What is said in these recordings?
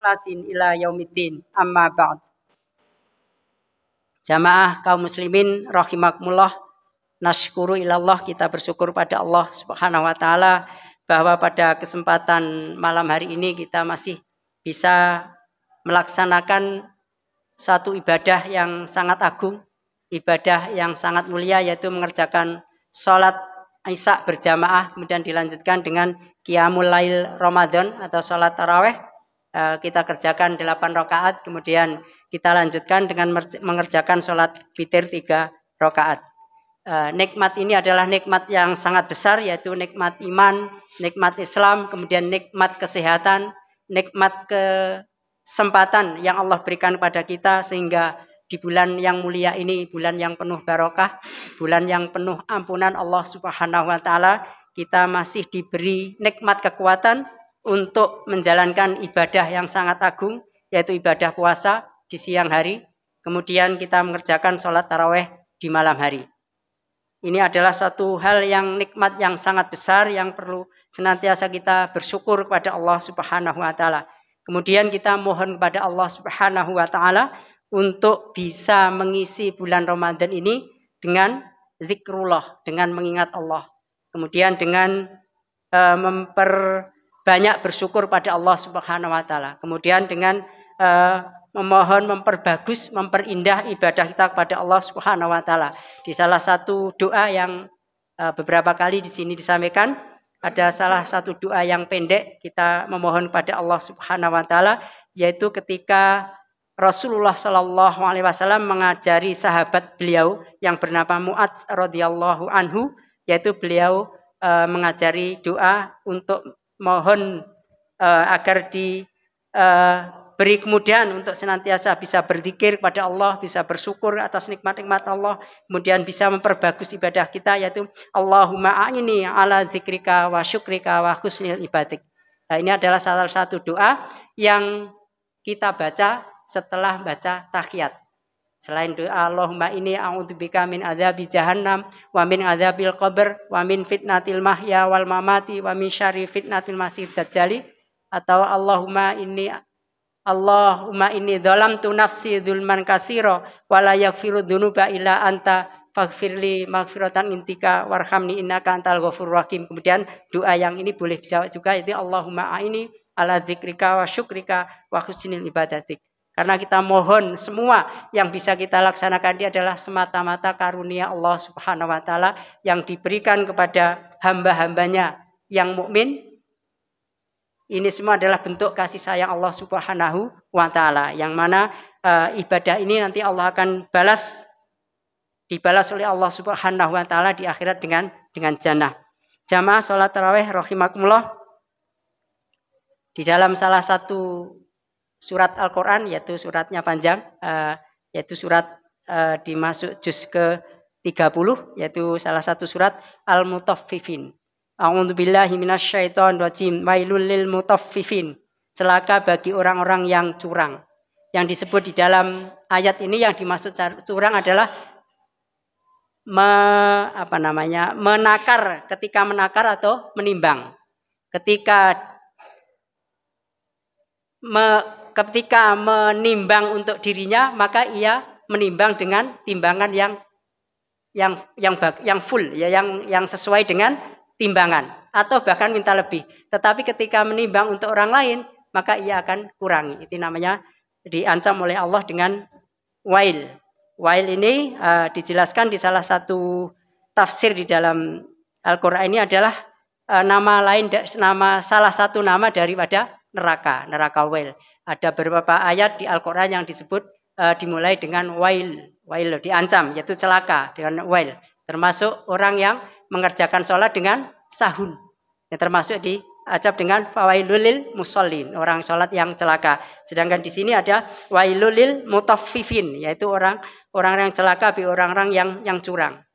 ikhlasin ila yaumiddin. Amma ba'd. Jamaah kaum muslimin rahimakumullah, nasyukuru ilallah, kita bersyukur pada Allah Subhanahu wa taala bahwa pada kesempatan malam hari ini kita masih bisa melaksanakan satu ibadah yang sangat agung, ibadah yang sangat mulia, yaitu mengerjakan sholat Isya berjamaah, kemudian dilanjutkan dengan Qiyamul Lail Ramadan atau sholat taraweh. Kita kerjakan 8 rakaat, kemudian kita lanjutkan dengan mengerjakan sholat witir 3 rakaat. Nikmat ini adalah nikmat yang sangat besar, yaitu nikmat iman, nikmat Islam, kemudian nikmat kesehatan, nikmat kesempatan yang Allah berikan kepada kita, sehingga di bulan yang mulia ini, bulan yang penuh barokah, bulan yang penuh ampunan Allah Subhanahu wa taala, kita masih diberi nikmat kekuatan untuk menjalankan ibadah yang sangat agung, yaitu ibadah puasa di siang hari, kemudian kita mengerjakan sholat taraweh di malam hari. Ini adalah satu hal yang nikmat yang sangat besar yang perlu senantiasa kita bersyukur kepada Allah Subhanahu wa taala. Kemudian kita mohon kepada Allah Subhanahu wa taala untuk bisa mengisi bulan Ramadan ini dengan zikrullah, dengan mengingat Allah. Kemudian dengan memperbanyak bersyukur pada Allah Subhanahu wa taala. Kemudian dengan memohon memperbagus, memperindah ibadah kita kepada Allah Subhanahu wa taala. Di salah satu doa yang beberapa kali di sini disampaikan, ada salah satu doa yang pendek kita memohon kepada Allah Subhanahu wa taala, yaitu ketika Rasulullah Shallallahu Alaihi Wasallam mengajari sahabat beliau yang bernama Mu'adz radhiyallahu anhu, yaitu beliau mengajari doa untuk mohon agar diberi kemudahan untuk senantiasa bisa berzikir kepada Allah, bisa bersyukur atas nikmat-nikmat Allah, kemudian bisa memperbagus ibadah kita, yaitu Allahumma a'inni ala zikrika wa syukrika wa husnil ibadik. Nah, ini adalah salah satu doa yang kita baca setelah baca tahiyat. Selain doa Allahumma inni a'udzubika min adzabi jahannam wa min adzabil qabr wa min fitnatil mahya wal mamati wa min syarri fitnatil masiihid dajjal, atau Allahumma inni dzalamtu nafsi dzulman katsira wa la yaghfiru dzunuba illa anta faghfirli maghfiratan intika warhamni innaka antal ghafurur rahim. Kemudian doa yang ini boleh dijawab juga, yaitu Allahumma a'inni ala zikrika wa syukrika wa husnil ibadatik. Karena kita mohon semua yang bisa kita laksanakan ini adalah semata-mata karunia Allah Subhanahu wa taala yang diberikan kepada hamba-hambanya yang mukmin. Ini semua adalah bentuk kasih sayang Allah Subhanahu wa taala, yang mana ibadah ini nanti Allah akan dibalas oleh Allah Subhanahu wa taala di akhirat dengan jannah. Jamaah salat tarawih rahimakumullah, di dalam salah satu surat Al-Quran, yaitu suratnya panjang, yaitu surat dimasuk juz ke-30, yaitu salah satu surat Al-Mutaffifin. A'udzubillahi minasyaitonirrajim. Wailul lil mutaffifin. Celaka bagi orang-orang yang curang. Yang disebut di dalam ayat ini, yang dimaksud curang adalah menakar, ketika menakar atau menimbang. Ketika menimbang untuk dirinya, maka ia menimbang dengan timbangan yang full, ya, yang sesuai dengan timbangan, atau bahkan minta lebih. Tetapi ketika menimbang untuk orang lain, maka ia akan kurangi. Itu namanya diancam oleh Allah dengan wail. Wail ini dijelaskan di salah satu tafsir di dalam Al-Quran ini adalah salah satu nama daripada neraka wail. Ada beberapa ayat di Al-Quran yang disebut dimulai dengan wail, diancam, yaitu celaka dengan wail. Termasuk orang yang mengerjakan sholat dengan sahun, yang termasuk diacap dengan fawailul lil musallin, orang sholat yang celaka. Sedangkan di sini ada wailul lil mutaffifin, yaitu orang yang celaka bagi orang-orang yang curang.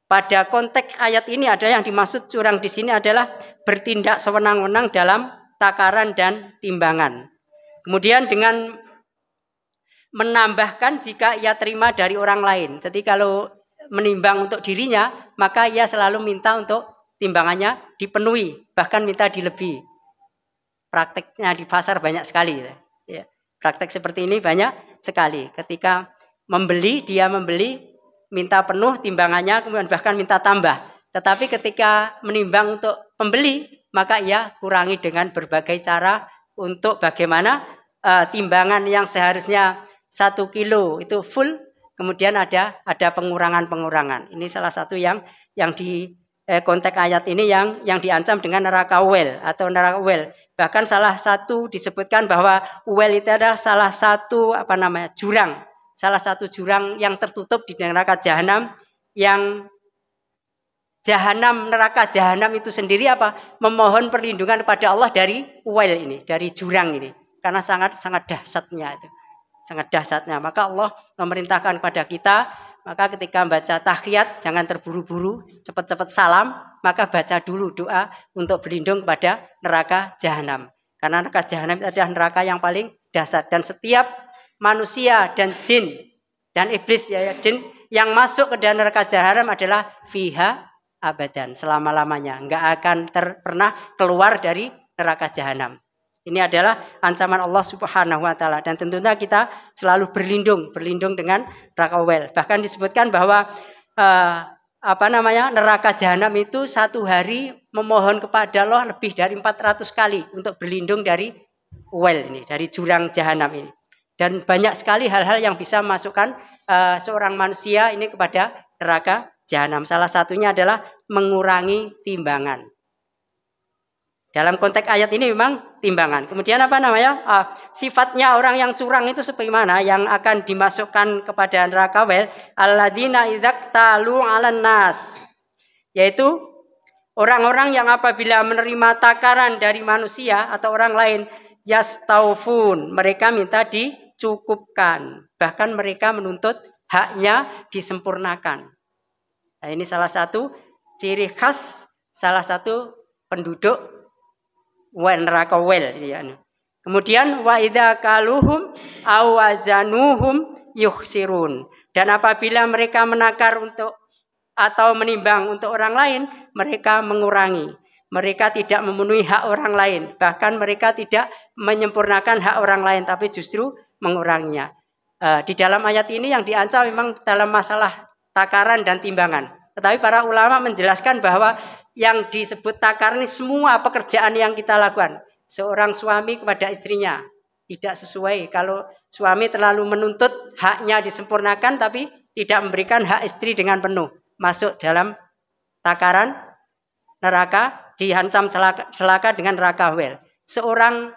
Pada konteks ayat ini ada yang dimaksud curang di sini adalah bertindak sewenang-wenang dalam takaran dan timbangan. Kemudian dengan menambahkan jika ia terima dari orang lain. Jadi kalau menimbang untuk dirinya, maka ia selalu minta untuk timbangannya dipenuhi, bahkan minta dilebihi. Prakteknya di pasar banyak sekali. Ya. Praktek seperti ini banyak sekali. Ketika dia membeli minta penuh timbangannya, kemudian bahkan minta tambah. Tetapi ketika menimbang untuk pembeli, maka ia kurangi dengan berbagai cara untuk bagaimana timbangan yang seharusnya 1 kilo itu full, kemudian ada pengurangan-pengurangan. Ini salah satu yang di konteks ayat ini yang diancam dengan neraka wel atau neraka wel. Bahkan salah satu disebutkan bahwa wel itu adalah salah satu jurang. Salah satu jurang yang tertutup di neraka jahanam, yang neraka jahanam itu sendiri memohon perlindungan kepada Allah dari wel ini, dari jurang ini. Karena sangat dahsyatnya itu. Sangat dahsyatnya. Maka Allah memerintahkan kepada kita, maka ketika membaca tahiyat jangan terburu-buru, cepat-cepat salam, maka baca dulu doa untuk berlindung kepada neraka jahanam. Karena neraka jahanam itu adalah neraka yang paling dahsyat, dan setiap manusia dan jin dan iblis jin yang masuk ke dalam neraka jahanam adalah fiha abadan, selama-lamanya, enggak akan pernah keluar dari neraka jahanam. Ini adalah ancaman Allah Subhanahu wa taala, dan tentunya kita selalu berlindung dengan neraka wel. Bahkan disebutkan bahwa neraka jahanam itu satu hari memohon kepada Allah lebih dari 400 kali untuk berlindung dari well ini, dari jurang jahanam ini. Dan banyak sekali hal-hal yang bisa memasukkan seorang manusia ini kepada neraka jahanam. Salah satunya adalah mengurangi timbangan. Dalam konteks ayat ini memang timbangan. Kemudian sifatnya orang yang curang itu seperti mana, yang akan dimasukkan kepada neraka wel? Alladzina idzaktalu 'alan nas. Yaitu orang-orang yang apabila menerima takaran dari manusia atau orang lain, yastaufun, mereka minta dicukupkan. Bahkan mereka menuntut haknya disempurnakan. Nah, ini salah satu ciri khas, salah satu penduduk neraka wel. Kemudian wa idza kaluhum aw wazanuhum yukhsirun. Dan apabila mereka menakar untuk atau menimbang untuk orang lain, mereka mengurangi. Mereka tidak memenuhi hak orang lain, bahkan mereka tidak menyempurnakan hak orang lain, tapi justru menguranginya. Di dalam ayat ini yang diancam memang dalam masalah takaran dan timbangan. Tetapi para ulama menjelaskan bahwa yang disebut takaran ini semua pekerjaan yang kita lakukan. Seorang suami kepada istrinya tidak sesuai. Kalau suami terlalu menuntut haknya disempurnakan tapi tidak memberikan hak istri dengan penuh, masuk dalam takaran neraka, diancam celaka dengan neraka wel. Seorang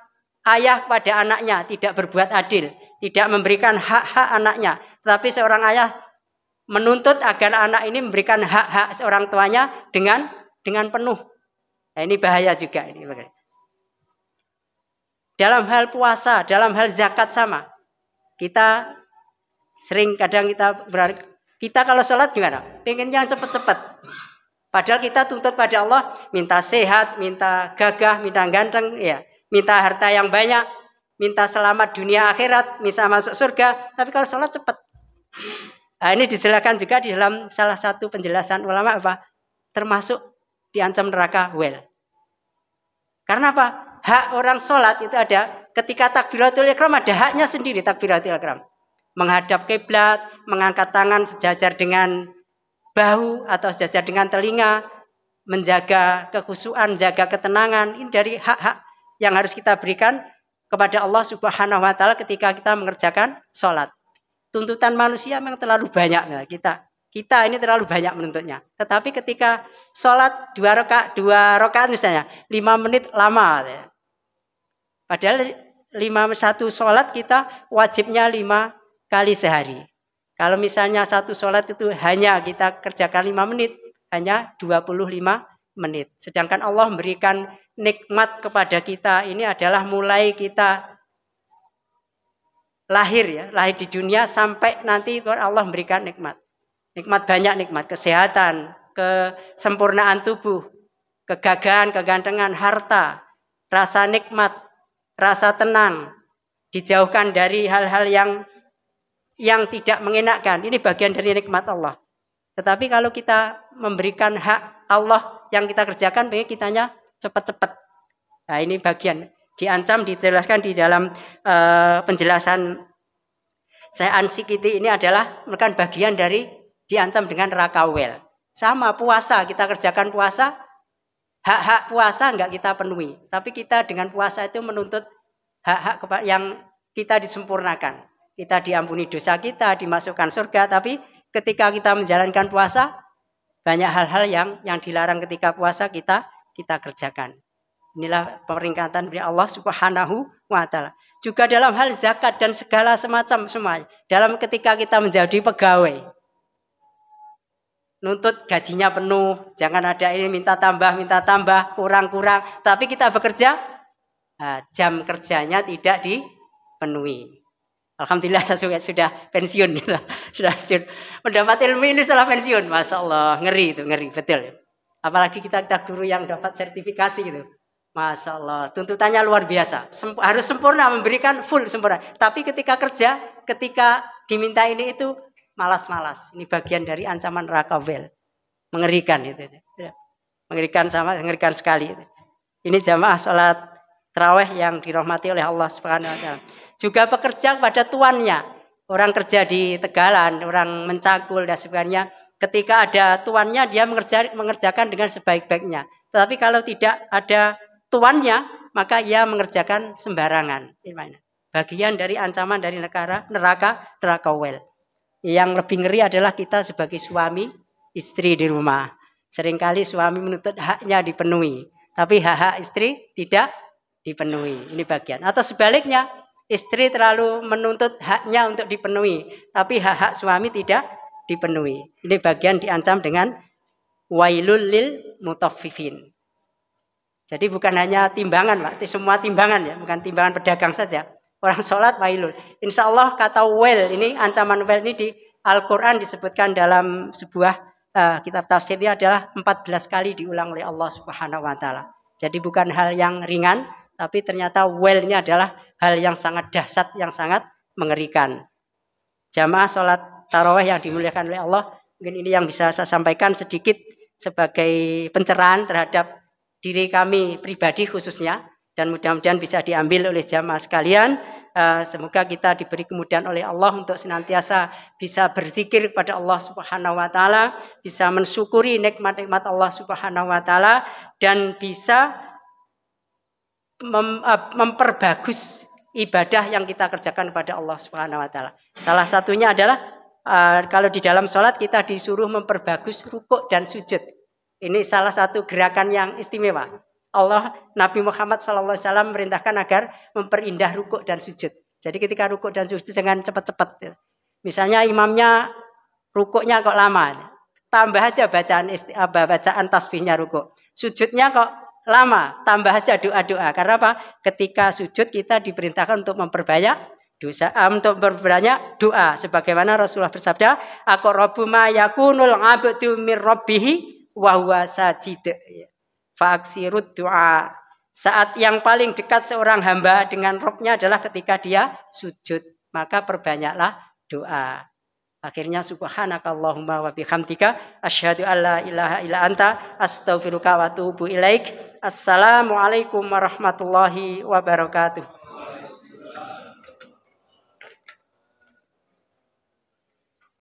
ayah pada anaknya tidak berbuat adil, tidak memberikan hak-hak anaknya, tetapi seorang ayah menuntut agar anak ini memberikan hak-hak seorang tuanya dengan penuh. Nah, ini bahaya juga ini. Dalam hal puasa, dalam hal zakat sama. Kita sering kadang kita kalau sholat gimana? Pengennya cepat-cepat. Padahal kita tuntut pada Allah, minta sehat, minta gagah, minta ganteng, ya, minta harta yang banyak, minta selamat dunia akhirat, bisa masuk surga. Tapi kalau sholat cepat. Nah, ini dijelaskan juga di dalam salah satu penjelasan ulama termasuk diancam neraka wel. Karena apa? Hak orang sholat itu ada ketika takbiratul ihram, ada haknya sendiri takbiratul ihram. Menghadap kiblat, mengangkat tangan sejajar dengan bahu atau sejajar dengan telinga, menjaga kekhusyuan, jaga ketenangan. Ini dari hak-hak yang harus kita berikan kepada Allah Subhanahu wa taala ketika kita mengerjakan sholat. Tuntutan manusia memang terlalu banyak. Nah, kita ini terlalu banyak menuntutnya. Tetapi ketika sholat 2 rakaat misalnya, 5 menit lama. Padahal 1 sholat kita wajibnya 5 kali sehari. Kalau misalnya 1 sholat itu hanya kita kerjakan 5 menit, hanya 25 menit. Sedangkan Allah memberikan nikmat kepada kita, ini adalah mulai kita lahir di dunia sampai nanti Allah memberikan nikmat. Nikmat banyak, nikmat kesehatan, kesempurnaan tubuh, kegagahan, kegantengan, harta, rasa nikmat, rasa tenang, dijauhkan dari hal-hal yang tidak mengenakkan. Ini bagian dari nikmat Allah. Tetapi kalau kita memberikan hak Allah yang kita kerjakan, pengen kitanya cepat-cepat. Nah, ini bagian. Diancam, dijelaskan di dalam penjelasan Syekh Ansikiti ini adalah merupakan bagian dari diancam dengan neraka wel. Sama puasa, kita kerjakan puasa, hak-hak puasa enggak kita penuhi. Tapi kita dengan puasa itu menuntut hak-hak yang kita disempurnakan. Kita diampuni dosa kita, dimasukkan surga. Tapi ketika kita menjalankan puasa, banyak hal-hal yang dilarang ketika puasa kita kerjakan. Inilah peringatan dari Allah Subhanahu wa Ta'ala. Juga dalam hal zakat dan segala semacam semuanya. Dalam ketika kita menjadi pegawai, nuntut gajinya penuh, jangan ada ini minta tambah, kurang. Tapi kita bekerja, jam kerjanya tidak dipenuhi. Alhamdulillah saya sudah pensiun, sudah mendapat ilmu ini setelah pensiun, masya Allah, ngeri betul. Apalagi kita guru yang dapat sertifikasi gitu, masya Allah, tuntutannya luar biasa, harus sempurna, memberikan full sempurna. Tapi ketika kerja, ketika diminta ini itu malas. Ini bagian dari ancaman neraka wel. Mengerikan itu. Mengerikan sekali itu. Ini jamaah salat tarawih yang dirahmati oleh Allah Subhanahu wa Ta'ala. Juga pekerja kepada tuannya. Orang kerja di Tegalan, orang mencakul dan sebagainya. Ketika ada tuannya dia mengerjakan dengan sebaik-baiknya. Tetapi kalau tidak ada tuannya, maka ia mengerjakan sembarangan. Bagian dari ancaman dari neraka wel. Yang lebih ngeri adalah kita sebagai suami, istri di rumah. Seringkali suami menuntut haknya dipenuhi, tapi hak-hak istri tidak dipenuhi. Ini bagian. Atau sebaliknya, istri terlalu menuntut haknya untuk dipenuhi, tapi hak-hak suami tidak dipenuhi. Ini bagian diancam dengan wailul lil mutaffifin. Jadi bukan hanya timbangan, Pak, semua timbangan ya, bukan timbangan pedagang saja. Orang sholat wailul. Insya Allah kata wel ini, ancaman wel ini di Al-Quran disebutkan dalam sebuah kitab tafsirnya adalah 14 kali diulang oleh Allah Subhanahu wa Ta'ala. Jadi bukan hal yang ringan, tapi ternyata well ini adalah hal yang sangat dahsyat, yang sangat mengerikan. Jamaah sholat tarawih yang dimuliakan oleh Allah, mungkin ini yang bisa saya sampaikan sedikit sebagai pencerahan terhadap diri kami pribadi khususnya, dan mudah-mudahan bisa diambil oleh jamaah sekalian. Semoga kita diberi kemudahan oleh Allah untuk senantiasa bisa berzikir kepada Allah Subhanahu wa Ta'ala, bisa mensyukuri nikmat-nikmat Allah Subhanahu wa Ta'ala, dan bisa memperbagus ibadah yang kita kerjakan kepada Allah Subhanahu wa Ta'ala. Salah satunya adalah kalau di dalam sholat kita disuruh memperbagus rukuk dan sujud. Ini salah satu gerakan yang istimewa. Nabi Muhammad SAW merintahkan agar memperindah rukuk dan sujud. Jadi ketika rukuk dan sujud jangan cepat-cepat. Misalnya imamnya rukuknya kok lama, tambah aja bacaan tasbihnya rukuk. Sujudnya kok lama, tambah aja doa-doa. Karena apa? Ketika sujud kita diperintahkan untuk memperbanyak dosa, untuk memperbanyak doa. Sebagaimana Rasulullah bersabda, aqrabu ma yakunul 'abdu mir rabbih wa huwa sajid. Faaksirud doa. Saat yang paling dekat seorang hamba dengan Rabb-nya adalah ketika dia sujud. Maka perbanyaklah doa. Akhirnya subhanakallahumma wa bihamdika asyhadu an la ilaha illa anta astaghfiruka wa atubu ilaik. Assalamualaikum warahmatullahi wabarakatuh.